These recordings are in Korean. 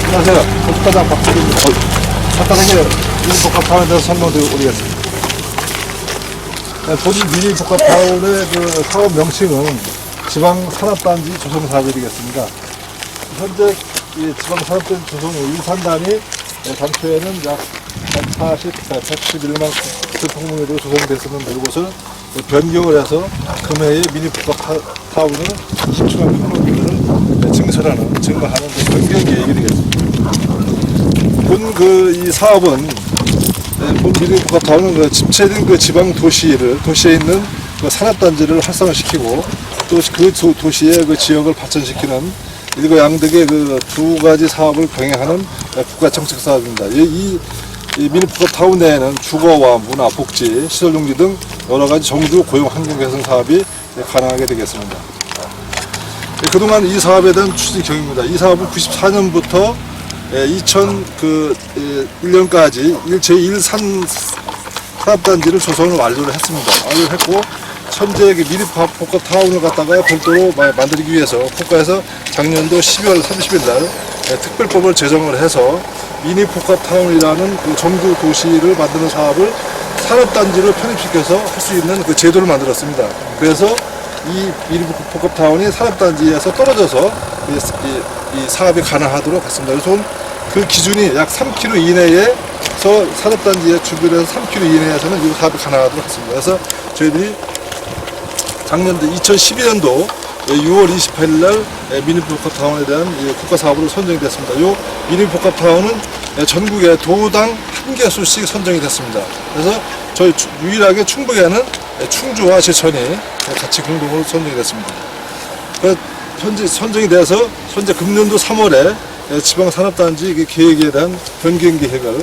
안녕하세요. 건축과장 박수입니다. 간단하게 미니복합타운에 대해서 설명드리겠습니다. 본인 미니복합타운의 그 사업 명칭은 지방산업단지 조성사업이겠습니다. 현재 이 지방산업단지 조성 1산단이 당초에는 약 111만 주택평면으로 조성됐었는데 이곳을 변경을 해서 금해의 미니복합타운을 10만 평면을 증설하는 변경 계획이 되겠습니다. 이 사업은 본 미니복합타운은 집체된 그 지방 도시에 있는 그 산업단지를 활성화시키고 또 그 도시의 그 지역을 발전시키는 일거양득의 그 두 가지 사업을 병행하는 국가 정책 사업입니다. 이 미니복합타운 내에는 주거와 문화, 복지, 시설용지 등 여러 가지 정주 고용 환경 개선 사업이 가능하게 되겠습니다. 그동안 이 사업에 대한 추진 경위입니다. 이 사업은 94년부터 2001년까지 제1산 산업단지를 조성을 완료를 했습니다. 완료를 했고 현재 미니복합타운을 갖다가 별도로 만들기 위해서 국가에서 작년도 12월 30일 날 특별법을 제정을 해서 미니복합타운이라는 그 정주 도시를 만드는 사업을 산업단지로 편입시켜서 할 수 있는 그 제도를 만들었습니다. 그래서 이 미니복합타운이 산업단지에서 떨어져서 이 사업이 가능하도록 했습니다. 그래서 그 기준이 약 3km 이내에서 산업단지의 주변에서 3km 이내에서는 이 사업이 가능하도록 했습니다. 그래서 저희들이 작년도 2012년도 6월 28일 날 미니복합타운에 대한 국가사업으로 선정이 됐습니다. 이 미니복합타운은 전국에 도당 1개소씩 선정이 됐습니다. 그래서 저희 유일하게 충북에는 충주와 제천이 같이 공동으로 선정이 됐습니다. 현재 선정이 돼서 현재 금년도 3월에 지방산업단지 계획에 대한 변경 계획을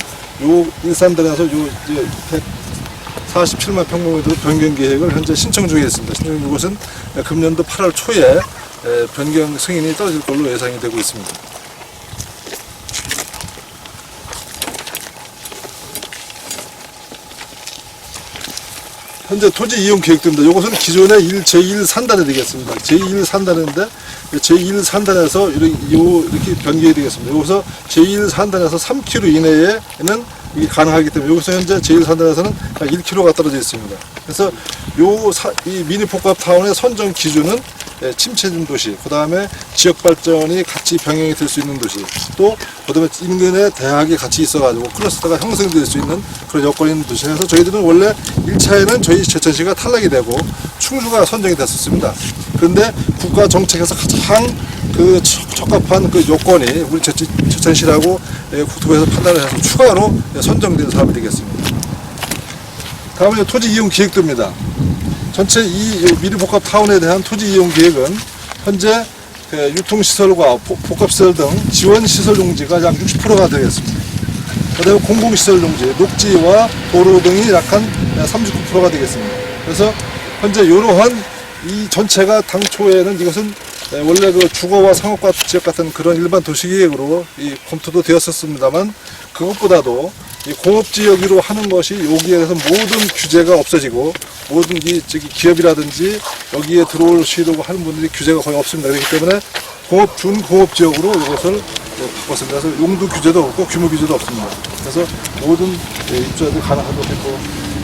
일산단에서 147만 평방미터 변경 계획을 현재 신청 중에 있습니다. 신청 중 이것은 금년도 8월 초에 변경 승인이 떨어질 걸로 예상이 되고 있습니다. 현재 토지 이용 계획입니다. 이것은 기존의 제1산단이 되겠습니다. 제1산단인데 제1산단에서 이렇게 변경이 되겠습니다. 여기서 제1산단에서 3km 이내에는 이게 가능하기 때문에 여기서 현재 제1산단에서는 1km가 떨어져 있습니다. 그래서 이 미니복합타운의 선정 기준은 침체된 도시, 그 다음에 지역 발전이 같이 병행이 될 수 있는 도시, 또 그다음에 인근에 대학이 같이 있어가지고 클러스터가 형성될 수 있는 그런 여건이 있는 도시에서 저희들은 원래 1차에는 저희 제천시가 탈락이 되고 충주가 선정이 됐었습니다. 그런데 국가 정책에서 가장 그 적합한 그 요건이 우리 제천시라고 국토부에서 판단을 해서 추가로 선정된 사업이 되겠습니다. 다음은 토지 이용 계획도입니다. 전체 이 미니복합타운에 대한 토지 이용 계획은 현재 유통시설과 복합시설 등 지원시설 용지가 약 60%가 되겠습니다. 그다음에 공공시설 용지, 녹지와 도로 등이 약 한 39%가 되겠습니다. 그래서 현재 이러한 이 전체가 당초에는 이것은 원래 그 주거와 상업과 지역 같은 그런 일반 도시계획으로 검토도 되었었습니다만 그것보다도 이 공업지역으로 하는 것이 여기에 대해서 모든 규제가 없어지고 모든 기업이라든지 여기에 들어오시려고 하는 분들이 규제가 거의 없습니다. 그렇기 때문에 준공업지역으로 이것을 바꿨습니다. 그래서 용도 규제도 없고 규모 규제도 없습니다. 그래서 모든 입주자들이 가능하도록 했고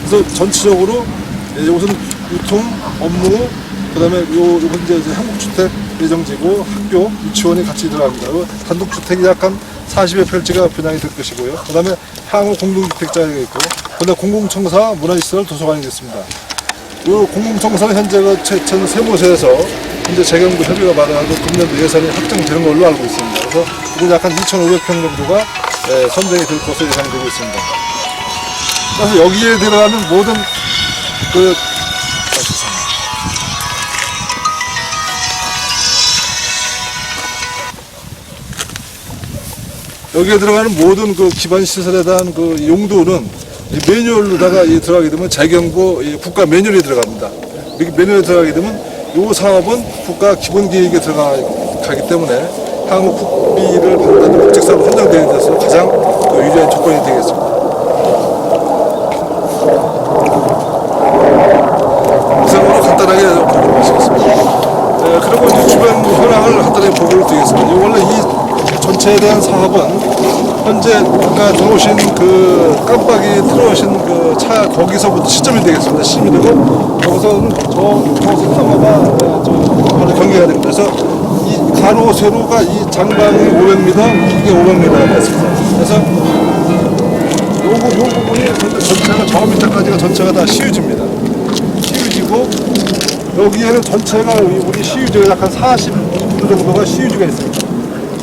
그래서 전체적으로 이것은 유통, 업무, 그 다음에 요건 이제 한국주택 예정지고 학교, 유치원이 같이 들어갑니다. 단독주택이 약 한 40여 평지가 분양이 될 것이고요. 그 다음에 향후 공동주택자가 있고, 그 다음에 공공청사, 문화시설, 도서관이 있습니다. 이 공공청사는 현재 제천 세무서에서 현재 재경부 협의가 받아가지고 금년도 예산이 확정되는 걸로 알고 있습니다. 그래서 이건 약 한 2,500평 정도가 선정이 될 것으로 예상되고 있습니다. 그래서 여기에 들어가는 모든 여기에 들어가는 모든 그 기반 시설에 대한 그 용도는 매뉴얼로다가 들어가게 되면 재경부 국가 매뉴얼에 들어갑니다. 이렇게 매뉴얼에 들어가게 되면 이 사업은 국가 기본 계획에 들어가기 때문에 향후 국비를 받는 국책사업으로 선정되는 데서 가장 유리한 조건이 되겠습니다. 이상으로 간단하게 보고를 마치겠습니다. 그리고 이제 주변 현황을 간단하게 보고를 드리겠습니다. 원래 이 전체 전체에 대한 사업은 현재 아까 들어오신 그 깜빡이 틀어오신 그 차 거기서부터 시점이 되겠습니다. 시점이 되고 거기서는 저 센터마다 바로 경계가 됩니다. 그래서 이 가로 세로가 이 장방이 500m, 이게 500m가 됐습니다. 그래서 요 부분이 전체가 저 밑에까지가 전체가 다 시유지입니다. 시유지고 여기에는 전체가 우리 시유지가 약 한 40% 정도가 시유지가 있습니다.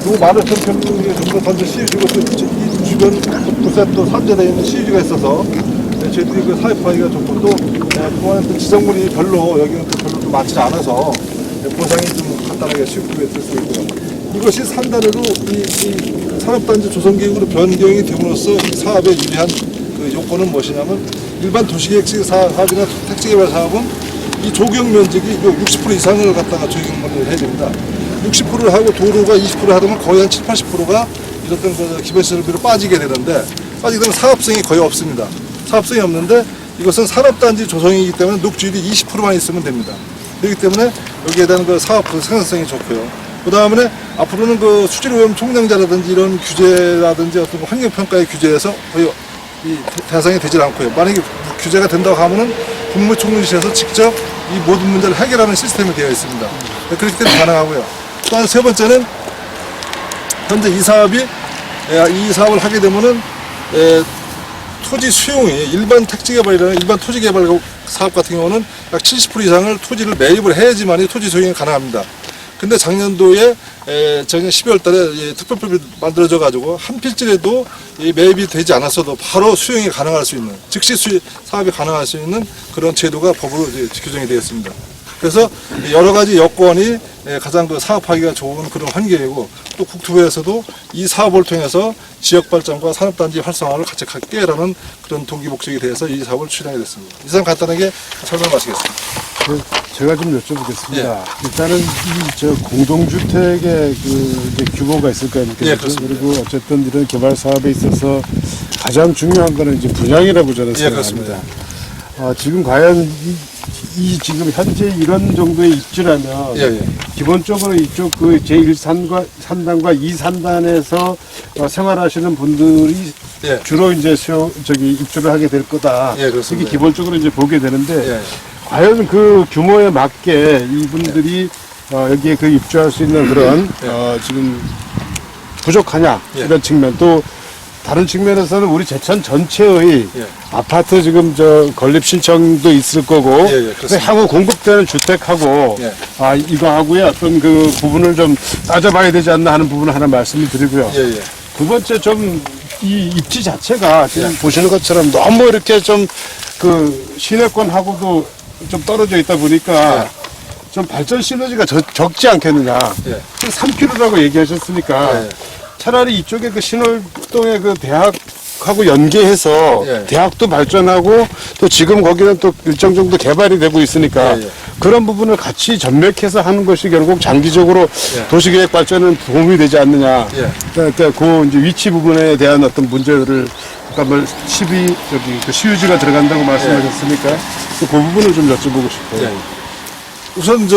요 마르천 평균이 정도 전체 시유지고 또 이 주변 부세 또 산재되어 있는 시유지가 있어서 저희들이 그 사업하기가 좋고 또 그동안에 또 지정물이 별로 여기는 또 별로 좀 많지 않아서 보상이 좀 간단하게 쉽게 될 수 있고요. 이것이 산다르로 이 산업단지 조성계획으로 변경이 됨으로써 사업에 유리한 그 요건은 무엇이냐면 일반 도시계획식 사업이나 택지개발 사업은 이 조경 면적이 60% 이상을 갖다가 조경을 해야 됩니다. 60%를 하고 도로가 20% 하면 거의 한 70~80%가 이런 그 기본시설비로 빠지게 되는데 빠지게 되면 사업성이 거의 없습니다. 사업성이 없는데 이것은 산업단지 조성이기 때문에 녹지율이 20%만 있으면 됩니다. 그렇기 때문에 여기에 대한 그 사업 생산성이 좋고요. 그 다음에 앞으로는 그 수질오염 총량자라든지 이런 규제라든지 어떤 환경평가의 규제에서 거의 이 대상이 되질 않고요. 만약에 규제가 된다고 하면은 국무총리실에서 직접 이 모든 문제를 해결하는 시스템이 되어 있습니다. 그렇기 때문에 가능하고요. 또한 세 번째는 현재 이 사업을 하게 되면은 토지 수용이 일반 택지개발이나 일반 토지개발 사업 같은 경우는 약 70% 이상을 토지를 매입을 해야지만이 토지 수용이 가능합니다. 근데 작년 12월 달에 특별법이 만들어져 가지고 한 필지라도 매입이 되지 않았어도 바로 수용이 가능할 수 있는, 즉시 사업이 가능할 수 있는 그런 제도가 법으로 규정이 되었습니다. 그래서 여러 가지 여건이 가장 그 사업하기가 좋은 그런 환경이고 또 국토부에서도 이 사업을 통해서 지역 발전과 산업단지 활성화를 같이 갖게라는 그런 동기 목적이 되어서 이 사업을 추진하게 됐습니다. 이상 간단하게 설명 마치겠습니다. 제가 좀 여쭤보겠습니다. 예. 일단은 저 공동주택의 그 이제 규모가 있을 거 아닙니까? 예, 그렇습니다. 그리고 어쨌든 이런 개발 사업에 있어서 가장 중요한 거는 이제 분양이라고 저는 예, 생각합니다. 지금 과연 지금 현재 이런 정도의 입지라면 기본적으로 이쪽 그 제1산단과 2산단에서 생활하시는 분들이 주로 이제 입주를 하게 될 거다. 이렇게 기본적으로 이제 보게 되는데 과연 그 규모에 맞게 이분들이 여기에 그 입주할 수 있는 그런 지금 부족하냐 이런 측면 또 다른 측면에서는 우리 제천 전체의 아파트 지금 건립 신청도 있을 거고 향후 공급되는 주택하고 이거 하고의 어떤 그 부분을 좀 따져봐야 되지 않나 하는 부분을 하나 말씀을 드리고요. 두 번째 좀 이 입지 자체가 지금 보시는 것처럼 너무 이렇게 좀 그 시내권하고도 좀 떨어져 있다 보니까 좀 발전 시너지가 적지 않겠느냐. 3km라고 얘기하셨으니까 차라리 이쪽에 그 신월동의 그 대학하고 연계해서 대학도 발전하고 또 지금 거기는 또 일정 정도 개발이 되고 있으니까 그런 부분을 같이 전맥해서 하는 것이 결국 장기적으로 도시계획 발전에 도움이 되지 않느냐. 그러니까 그 이제 위치 부분에 대한 어떤 문제를 아까 그 시유지가 들어간다고 말씀하셨으니까 그 부분을 좀 여쭤보고 싶어요. 우선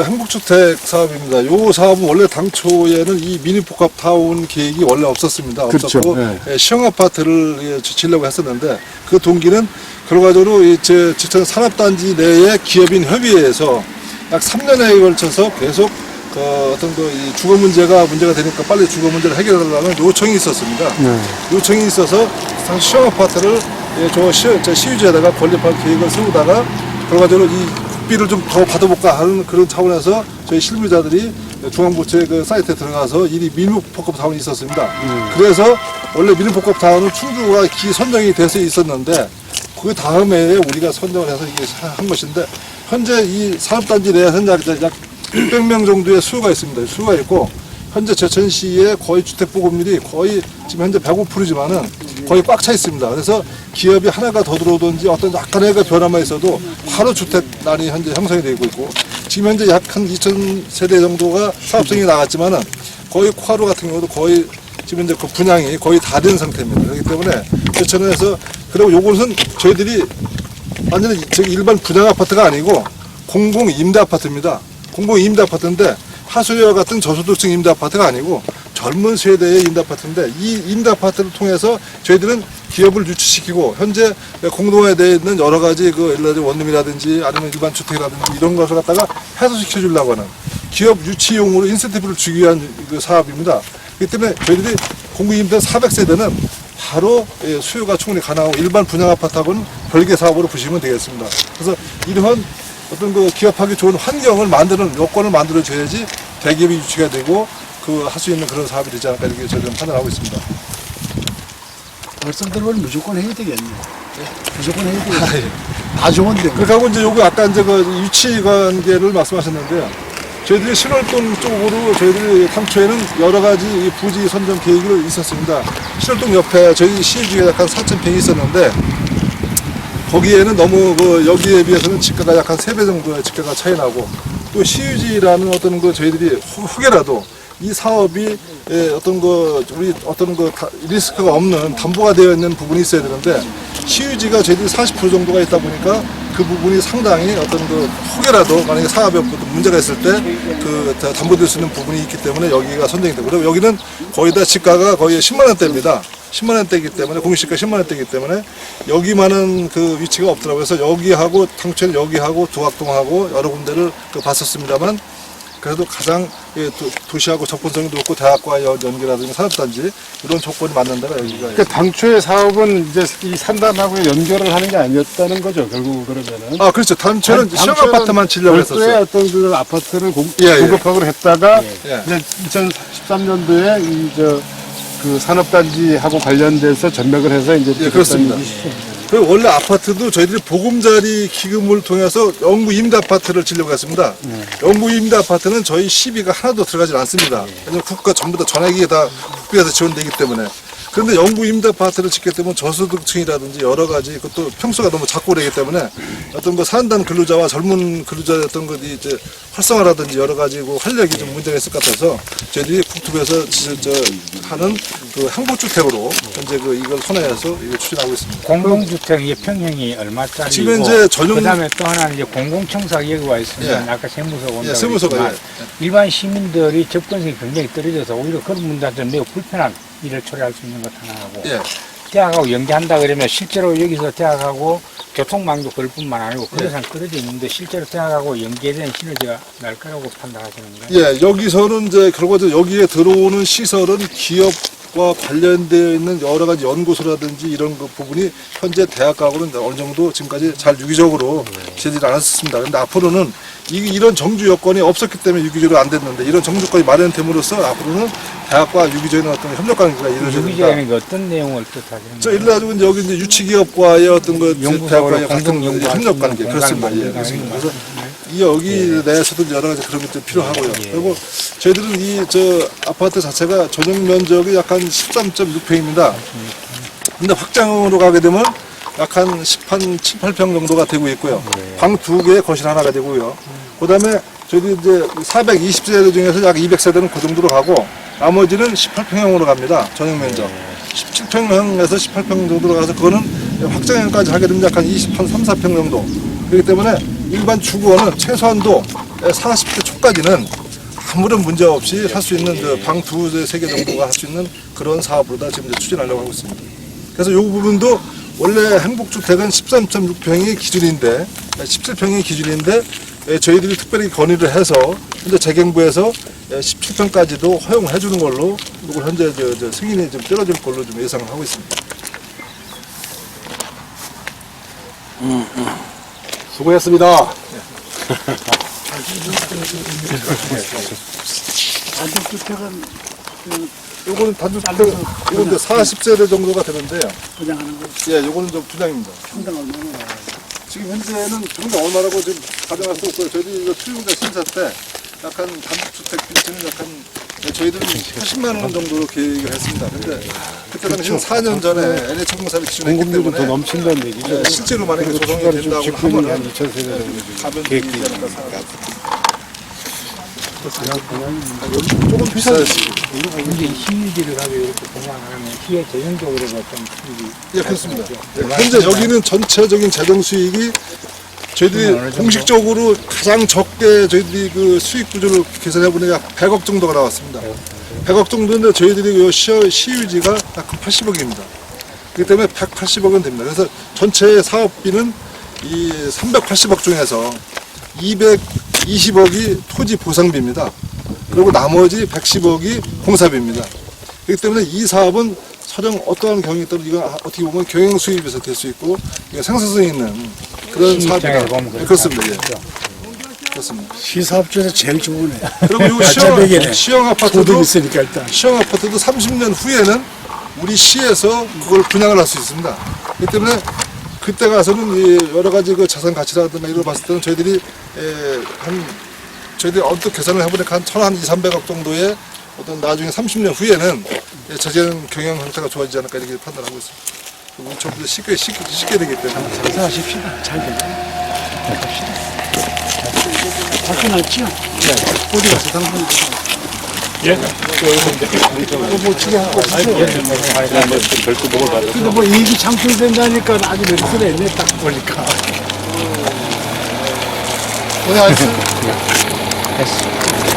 행복주택 사업입니다. 이 사업은 원래 당초에는 이 미니복합타운 계획이 원래 없었습니다. 없었고 시형 아파트를 지으려고 했었는데 그 동기는 결과적으로 지천 산업단지 내의 기업인 협의회에서 약 3년에 걸쳐서 계속 이 주거 문제가 되니까 빨리 주거 문제를 해결하려는 요청이 있었습니다. 요청이 있어서 당시 시형 아파트를 시유지에다가 건립할 계획을 세우다가 결과적으로 이 국비를 좀 더 받아볼까 하는 그런 차원에서 저희 실무자들이 중앙부처의 그 사이트에 들어가서 이 미니복합타운이 있었습니다. 그래서 원래 미니복합타운은 충주가 선정이 돼서 있었는데 그 다음에 우리가 선정을 해서 이게 한 것인데 현재 이 산업단지 내에 현재 약 600명 정도의 수요가 있습니다. 수요가 있고 현재 제천시의 거의 주택 보급률이 거의 지금 현재 105%지만은 거의 꽉 차 있습니다. 그래서 기업이 하나가 더 들어오든지 어떤 약간의 변화만 있어도 바로 주택난이 현재 형성이 되고 있고 지금 현재 약 한 2,000세대 정도가 사업성이 나갔지만은 거의 코하루 같은 경우도 거의 지금 현재 그 분양이 거의 다 된 상태입니다. 그렇기 때문에 제천에서 그리고 요것은 저희들이 완전히 일반 분양 아파트가 아니고 공공 임대 아파트입니다. 공공 임대 아파트인데 하수도와 같은 저소득층 임대 아파트가 아니고 젊은 세대의 임대아파트인데 이 임대아파트를 통해서 저희들은 기업을 유치시키고 현재 공동화되어 있는 여러 가지 그 예를 들어 원룸이라든지 아니면 일반 주택이라든지 이런 것을 갖다가 해소시켜 주려고 하는 기업 유치용으로 인센티브를 주기 위한 그 사업입니다. 그렇기 때문에 저희들이 공급임대 400세대는 바로 수요가 충분히 가능하고 일반 분양 아파트하고는 별개 사업으로 보시면 되겠습니다. 그래서 이러한 어떤 그 기업하기 좋은 환경을 만드는 요건을 만들어 줘야지 대기업이 유치가 되고 그 할 수 있는 그런 사업이 되지 않을까 이렇게 저희는 판단하고 있습니다. 말씀대로는 무조건 해야 되겠네. 무조건 해야 되겠네. 다 좋은데. 그리고 이제 요거 아까 이제 그 유치 관계를 말씀하셨는데요. 저희들이 신월동 쪽으로 저희들이 당초에는 여러 가지 이 부지 선정 계획이 있었습니다. 신월동 옆에 저희 시주에 약간 4,000평이 있었는데 거기에는 너무 그 여기에 비해서는 집가가 약 한 3배 정도의 집가가 차이 나고 또 시유지라는 어떤 그 저희들이 혹여라도 이 사업이 어떤 그 우리 어떤 그 리스크가 없는 담보가 되어 있는 부분이 있어야 되는데 시유지가 저희들이 40% 정도가 있다 보니까 그 부분이 상당히 어떤 그 혹여라도 만약에 사업에 문제가 있을 때 그 담보될 수 있는 부분이 있기 때문에 여기가 선정이 되고 그리고 여기는 거의 다 집가가 거의 10만 원대입니다. 10만 원대이기 때문에 공시가 10만 원대이기 때문에 여기만은 그 위치가 없더라고요. 그래서 여기하고 당초에 여기하고 두각동하고 여러 군데를 봤었습니다만 그래도 가장 도시하고 접근성이 높고 대학과 연계라든지 산업단지 이런 조건이 맞는 데가 여기가. 그러니까 당초의 사업은 이제 이 산단하고 연결을 하는 게 아니었다는 거죠. 결국 그러면은. 아 그렇죠. 당초에는 시험 아파트만 지려고 별도의 했었어요. 어떤 그 아파트를 예. 공급하고 했다가 예. 이제 2013년도에 그 산업단지하고 관련돼서 전맥을 해서 이제 예, 그렇습니다. 그 원래 아파트도 저희들이 보금자리 기금을 통해서 영구 임대 아파트를 지려고 했습니다. 영구 임대 아파트는 저희 시비가 하나도 들어가지 않습니다. 왜냐면 국가 전부 다 전액이 다 국비에서 지원되기 때문에. 그런데 영구 임대 아파트를 짓게 되면 저소득층이라든지 여러 가지 그것도 평수가 너무 작고 그러기 때문에 어떤 그 산단 근로자와 젊은 근로자의 어떤 그 이제 활성화라든지 여러 가지 그 활력이 좀 문제가 있을 것 같아서 저희들이 국토부에서 하는 그 행복주택으로 현재 그 이걸 선회해서 이걸 추진하고 있습니다. 공공주택 평형이 얼마짜리고 지금 이제 전용 그다음에 또 하나는 이제 공공청사 여기가 있으면 예. 아까 세무서가 온다고 세무서가 했지만 일반 시민들이 접근성이 굉장히 떨어져서 오히려 그런 분들한테 매우 불편한 일을 처리할 수 있는 것 하나하고 예. 대학하고 연계한다 그러면 실제로 여기서 대학하고 교통망도 그럴 뿐만 아니고 그 이상 떨어져 있는데 실제로 대학하고 연계된 시너지가 날 거라고 판단하시는 거예요? 예, 여기서는 이제 결과적으로 여기에 들어오는 시설은 기업과 관련되어 있는 여러 가지 연구소라든지 이런 그 부분이 현재 대학하고는 어느 정도 지금까지 잘 유기적으로 제대로 안 했습니다. 근데 앞으로는 이런 정주 여건이 없었기 때문에 유기적으로 안 됐는데 이런 정주 여건이 마련됨으로써 앞으로는 대학과 유기적인 어떤 협력 관계가 이루어집니다. 유기적인 게 어떤 내용을 뜻하시는 저 거예요? 일로 가지고 이제 여기 이제 유치기업과의 어떤 그 연구소로 대학과의 같은 공동 연구할 협력 수 관계 있는 그렇습니다. 공간 예, 만들어가는 그래서 이 여기 내에서도 여러 가지 그런 것들이 필요하고요. 그리고 저희들은 이 저 아파트 자체가 전용 면적이 약 한 13.6평입니다. 근데 확장으로 가게 되면 약 한 7, 8평 정도가 되고 있고요. 방 2개, 거실 하나가 되고요. 그 다음에 저희들이 이제 420세대 중에서 약 200세대는 그 정도로 가고 나머지는 18평형으로 갑니다. 전용 면적. 17평형에서 18평 정도로 가서 그거는 확장형까지 하게 되면 약 한 3, 4평 정도. 그렇기 때문에 일반 주거는 최소한도 40대 초까지는 아무런 문제 없이 살 수 있는 방 2-3개 정도가 할 수 있는 그런 사업으로 다 지금 이제 추진하려고 하고 있습니다. 그래서 이 부분도 원래 행복주택은 13.6평이 기준인데 17평이 기준인데 저희들이 특별히 건의를 해서 현재 재경부에서 17평까지도 허용을 해주는 걸로 이걸 현재 저 승인이 좀 떨어질 걸로 좀 예상을 하고 있습니다. 수고했습니다. 단독주택은 요거는 단독주택, 이건 이제 40세대 정도가 되는데요. 분양하는 거 예, 요거는 좀 분양입니다. 평당 얼마나 지금 현재는 평당 얼마라고 지금 가정할 수 없고요. 저희들이 이거 투용자 심사 때 약간 단독주택 빌지는 약간 저희들은 80만 원 정도로 계획을 했습니다. 근데 그때 당시 4년 전에 NH공사를 기준했기 공급률은 더 때문에 넘친다는 얘기죠. 실제로 만약에 조성이 추가로 지금 된다고 짓고 있는 게 한 하면은 2,000세대 정도 가면 계획돼 되지 않을까 생각합니다. 있습니다. 조금 비싸지. 근데 시유지를 가지고 이렇게 공간하면 시의 재정적으로도 좀 수익이 예, 그렇습니다. 현재 여기는 전체적인 재정 수익이 저희들이 공식적으로 가장 적게 저희들이 그 수익 구조를 계산해 보니 약 100억 정도가 나왔습니다. 100억 정도인데 저희들이 요 시유지가 약 80억입니다. 그렇기 때문에 180억은 됩니다. 그래서 전체 사업비는 이 380억 중에서 220억이 토지 보상비입니다. 그리고 나머지 110억이 공사비입니다. 그렇기 때문에 이 사업은 촬영 어떠한 경우에 따라 이건 어떻게 보면 경영 수입에서 될 수 있고 이게 생산성 있는 그런 사업이다. 그렇습니다. 예. 그렇습니다. 시사업주에서 제일 좋으네. 그리고 이 가짜배기네. 시형 소득 아파트도 있으니까 일단. 시형 아파트도 30년 후에는 우리 시에서 그걸 분양을 할 수 있습니다. 그렇기 때문에 그때 가서는 이 여러 가지 그 자산 가치라든가 이걸 봤을 때는 저희들이 저희들이 언뜻 계산을 해보니까 한 200~300억 정도의 어떤 나중에 30년 후에는 저제는 경영 형태가 좋아지지 않을까 이렇게 판단하고 있습니다. 우리 좀더 쉽게 되기 때문에. 장사하십시다. 잘 되네. 갑시다. 밖에 났지요? 네. 어디 가서 당근 예? 뭐 어떻게 하고 별도 먹을 받아. 근데 뭐 이익이 창출된다니까 아주 메리트가 있네 딱 보니까. 오늘 아주 됐어.